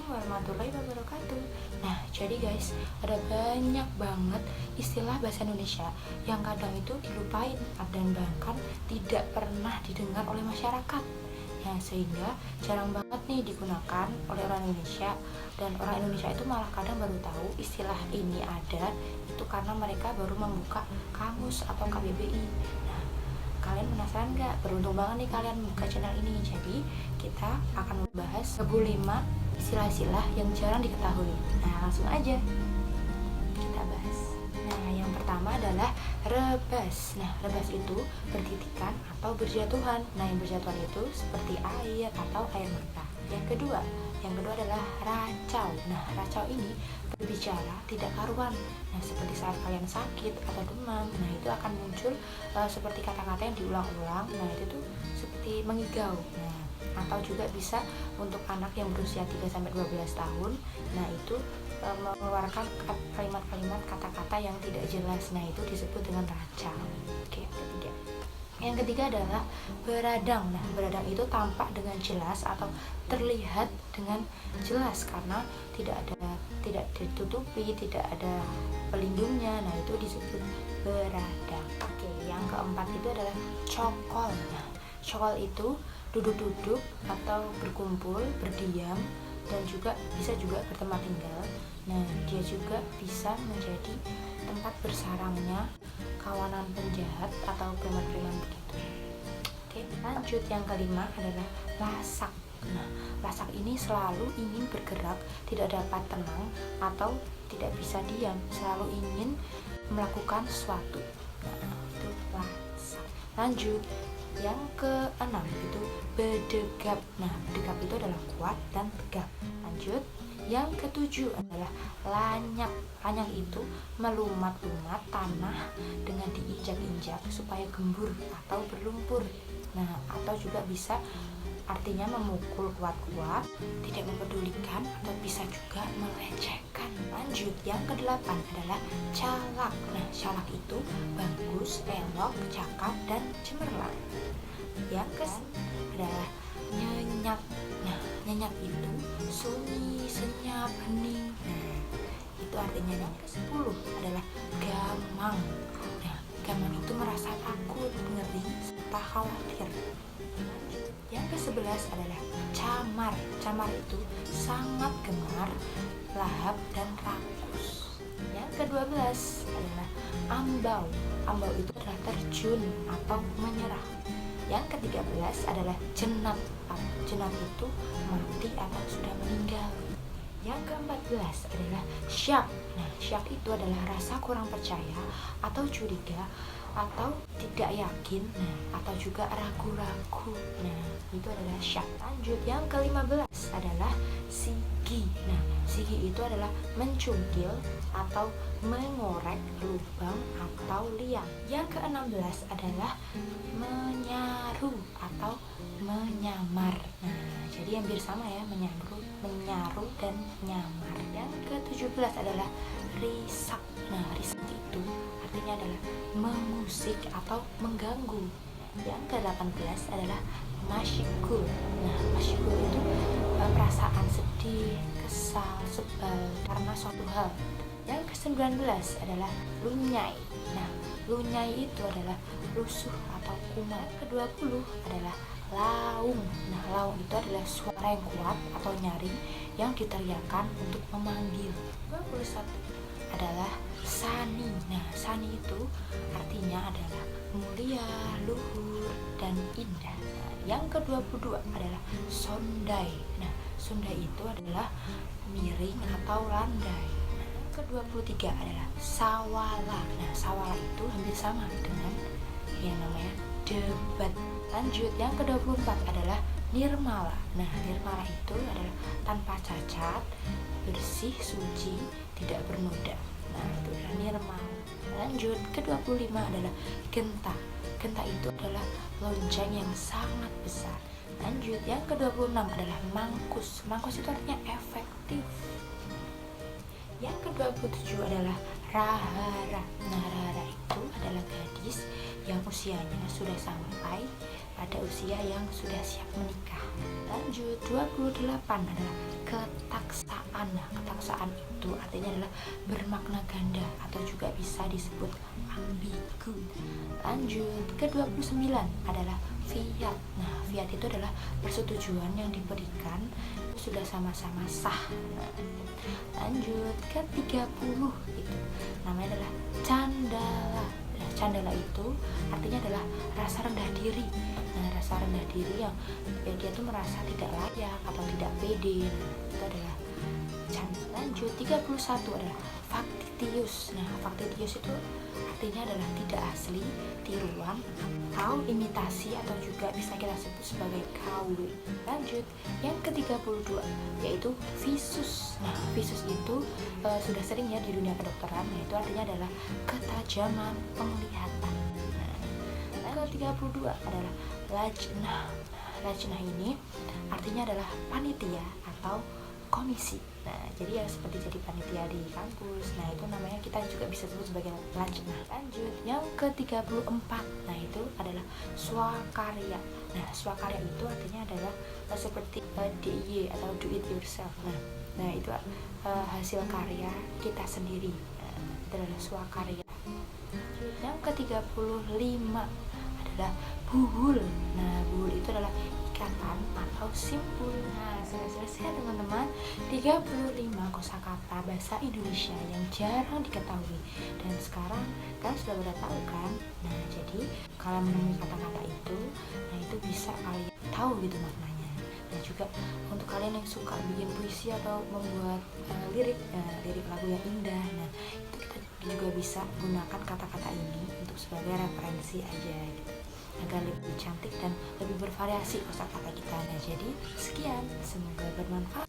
warahmatullahi wabarakatuh. Nah, jadi guys, ada banyak banget istilah bahasa Indonesia yang kadang itu dilupain dan bahkan tidak pernah didengar oleh masyarakat. Nah, sehingga jarang banget nih digunakan oleh orang Indonesia, dan orang Indonesia itu malah kadang baru tahu istilah ini ada itu karena mereka baru membuka kamus atau KBBI. Nah, kalian penasaran nggak? Beruntung banget nih kalian membuka channel ini. Jadi kita akan membahas 25 istilah-istilah yang jarang diketahui. Nah, langsung aja kita bahas. Nah, yang pertama adalah rebas. Nah, rebas itu bertitikan atau berjatuhan. Nah, yang berjatuhan itu seperti air atau air mata. Yang kedua adalah racau. Nah, racau ini berbicara tidak karuan. Nah, seperti saat kalian sakit atau demam, nah itu akan muncul seperti kata-kata yang diulang-ulang. Nah, itu tuh seperti mengigau. Nah, atau juga bisa untuk anak yang berusia 3-12 tahun. Nah, itu mengeluarkan kalimat-kalimat kata-kata yang tidak jelas. Nah, itu disebut dengan racau. Oke, ketiga. Yang ketiga adalah beradang. Nah, beradang itu tampak dengan jelas atau terlihat dengan jelas karena tidak ditutupi, tidak ada pelindungnya. Nah, itu disebut beradang. Oke, yang keempat itu adalah cokol. Nah, cokol itu duduk-duduk atau berkumpul, berdiam, dan juga bisa juga bertempat tinggal. Nah, dia juga bisa menjadi tempat bersarangnya kawanan penjahat atau preman-preman begitu. Oke, lanjut. Yang kelima adalah lasak. Nah, lasak ini selalu ingin bergerak, tidak dapat tenang atau tidak bisa diam, selalu ingin melakukan sesuatu. Nah, itu lasak. Lanjut. Yang keenam itu bedegap. Nah, bedegap itu adalah kuat dan tegap. Lanjut. Yang ketujuh adalah lanyak. Lanyak itu melumat-lumat tanah dengan diinjak-injak supaya gembur atau berlumpur. Nah, atau juga bisa artinya memukul kuat-kuat, tidak mempedulikan, atau bisa juga melecehkan. Lanjut. Yang kedelapan adalah calak. Nah, calak itu bagus, elok, cakap, dan cemerlang. Yang kesembilan adalah nyenyak. Nah, nyenyak itu sunyi, senyap, hening. Nah, itu artinya. Yang ke-10 adalah gamang. Nah, gamang itu merasa takut, ngeri, serta khawatir. Yang ke-11 adalah camar. Camar itu sangat gemar, lahap, dan rakus. Yang ke-12 adalah ambau. Ambau itu adalah terjun atau menyerah. Yang ke-13 adalah jenat. Jenat itu mati atau sudah meninggal. Yang ke-14 adalah syak. Nah, syak itu adalah rasa kurang percaya atau curiga atau tidak yakin, nah, atau juga ragu-ragu. Nah, itu adalah syak. Lanjut. Yang ke-15 adalah sigi. Nah, sigi itu adalah mencungkil atau mengorek lubang atau liang. Yang ke-16 adalah menyaru atau menyamar. Nah, jadi hampir sama ya, menyaru dan nyamar. Yang ke-17 adalah risak. Nah, risak itu artinya adalah mengusik atau mengganggu. Yang ke-18 adalah masyikul. Nah, masyikul itu perasaan sedih, kesal, sebal karena suatu hal. Yang ke-19 adalah lunyai. Nah, lunyai itu adalah lusuh atau kumat. Yang ke-20 adalah laung. Nah, laung itu adalah suara yang kuat atau nyaring yang diteriakkan untuk memanggil. 21 adalah sani. Nah, sani itu artinya adalah mulia, luhur, dan indah. Nah, yang ke-22 adalah sondai. Nah, sondai itu adalah miring atau landai. Nah, yang ke-23 adalah sawala. Nah, sawala itu hampir sama dengan yang namanya debat. Lanjut. Yang ke-24 adalah nirmala. Nah, nirmala itu adalah tanpa cacat, bersih, suci, tidak bernoda. Nah, itu adalah nirmala. Lanjut. Ke-25 adalah genta. Genta itu adalah lonceng yang sangat besar. Lanjut. Yang ke-26 adalah mangkus. Mangkus itu artinya efektif. Yang ke-27 adalah rahara. Nah, rahara itu adalah gadis yang usianya sudah sampai pada usia yang sudah siap menikah. Lanjut, 28 adalah ketaksaan. Nah, ketaksaan itu artinya adalah bermakna ganda atau juga bisa disebut ambigu. Lanjut, ke 29 adalah fiat. Nah, fiat itu adalah persetujuan yang diberikan sudah sama-sama sah. Lanjut, ke 30 itu namanya adalah candala. Nah, candala itu artinya adalah rasa rendah diri. Nah, rasa rendah diri yang dia tuh merasa tidak layak atau tidak pede. Nah, itu adalah candala. Lanjut, 31 adalah factitious. Nah, factitious itu artinya adalah tidak asli, tiruan, atau imitasi, atau juga bisa kita sebut sebagai KW. Lanjut, yang ke-32 yaitu visus. Nah, visus itu sudah sering ya di dunia kedokteran, yaitu artinya adalah ketajaman penglihatan. Nah, ke-32 adalah lajnah. Lajnah ini artinya adalah panitia atau komisi. Nah, jadi ya seperti jadi panitia di kampus. Nah, itu namanya kita juga bisa sebut sebagai lajnah. Lanjut, yang ke-34. Nah, itu adalah swakarya. Nah, swakarya itu artinya adalah seperti DIY atau do it yourself. Nah, itu hasil karya kita sendiri. Nah, itu adalah swakarya. Yang ke-35 adalah buhul. Nah, buhul itu adalah ikatan atau simpul. Nah, sudah selesai teman-teman 35 kosakata bahasa Indonesia yang jarang diketahui. Dan sekarang kalian sudah pada tahu kan? Nah, jadi kalau menemui kata-kata itu, nah itu bisa kalian tahu gitu maknanya. Dan juga untuk kalian yang suka bikin puisi atau membuat lirik lagu yang indah, nah itu kita juga bisa gunakan kata-kata ini untuk sebagai referensi aja gitu, agar lebih cantik dan lebih bervariasi kosakata kita. Nah, jadi sekian, semoga bermanfaat.